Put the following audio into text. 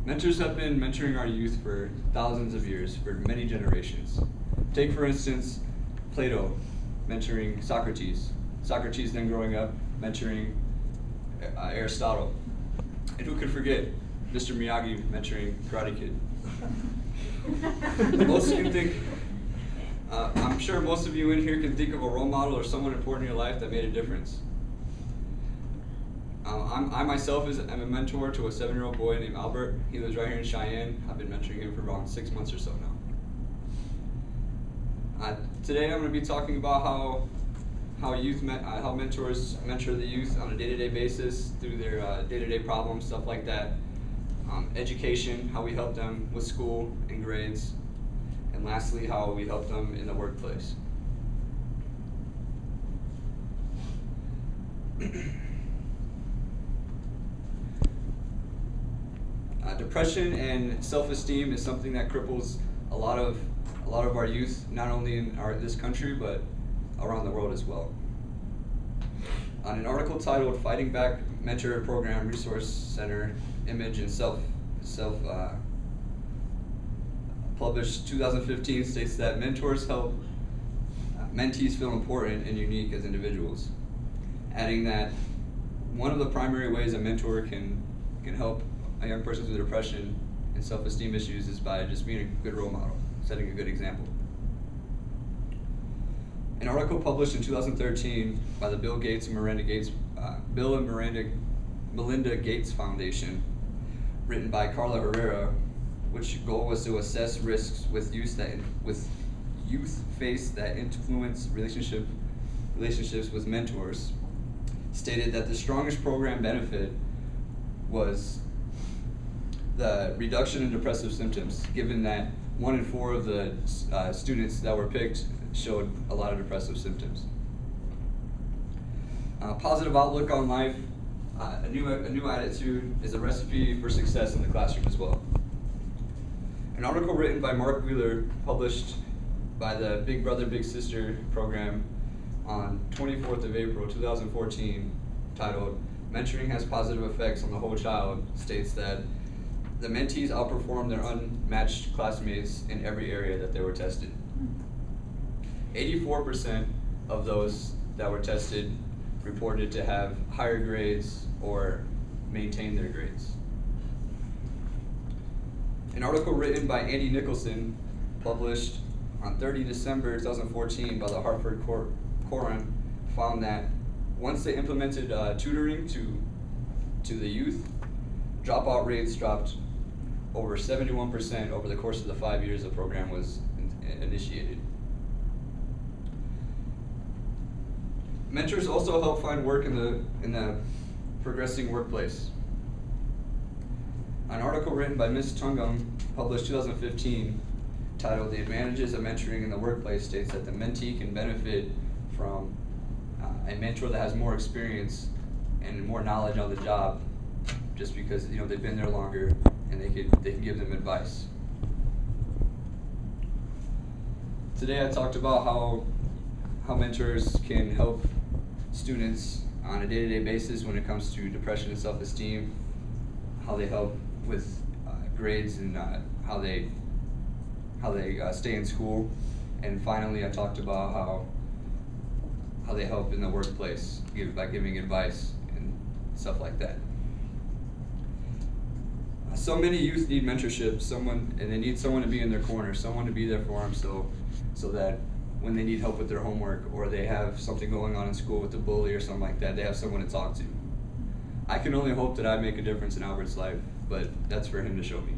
Mentors have been mentoring our youth for thousands of years, for many generations. Take, for instance, Plato mentoring Socrates. Socrates then growing up mentoring Aristotle. And who could forget Mr. Miyagi mentoring Karate Kid? Most of you think, I'm sure most of you in here can think of a role model or someone important in your life that made a difference. I myself am a mentor to a 7-year-old boy named Albert. He lives right here in Cheyenne. I've been mentoring him for around 6 months or so now. Today I'm going to be talking about how mentors mentor the youth on a day-to-day basis through their day-to-day problems, stuff like that. Education, how we help them with school and grades, and lastly, how we help them in the workplace. Depression and self-esteem is something that cripples a lot of our youth, not only in this country, but around the world as well. On an article titled "Fighting Back Mentor Program Resource Center Image and Self published 2015 states that mentors help mentees feel important and unique as individuals, adding that one of the primary ways a mentor can help a young person with depression and self-esteem issues is by just being a good role model, setting a good example. An article published in 2013 by the Bill and Melinda Gates Foundation, written by Carla Herrera, which goal was to assess risks with youth face that influence relationships with mentors, stated that the strongest program benefit was the reduction in depressive symptoms, given that 1 in 4 of the students that were picked showed a lot of depressive symptoms. Positive outlook on life, a new attitude is a recipe for success in the classroom as well. An article written by Mark Wheeler, published by the Big Brother Big Sister program on 24th of April 2014, titled "Mentoring Has Positive Effects on the Whole Child," states that the mentees outperformed their unmatched classmates in every area that they were tested. 84% of those that were tested reported to have higher grades or maintain their grades. An article written by Andy Nicholson, published on 30 December 2014 by the Hartford Courant, found that once they implemented tutoring to the youth, dropout rates dropped over 71% over the course of the 5 years the program was initiated. Mentors also help find work in the progressing workplace. An article written by Ms. Tungam, published 2015, titled "The Advantages of Mentoring in the Workplace," states that the mentee can benefit from a mentor that has more experience and more knowledge on the job, just because they've been there longer and they can give them advice. Today I talked about how mentors can help students on a day-to-day basis when it comes to depression and self-esteem, how they help with grades and how they stay in school, and finally I talked about how they help in the workplace by giving advice and stuff like that. So many youth need mentorship, and they need someone to be in their corner, someone to be there for them, so that when they need help with their homework or they have something going on in school with a bully or something like that, they have someone to talk to. I can only hope that I make a difference in Albert's life, but that's for him to show me.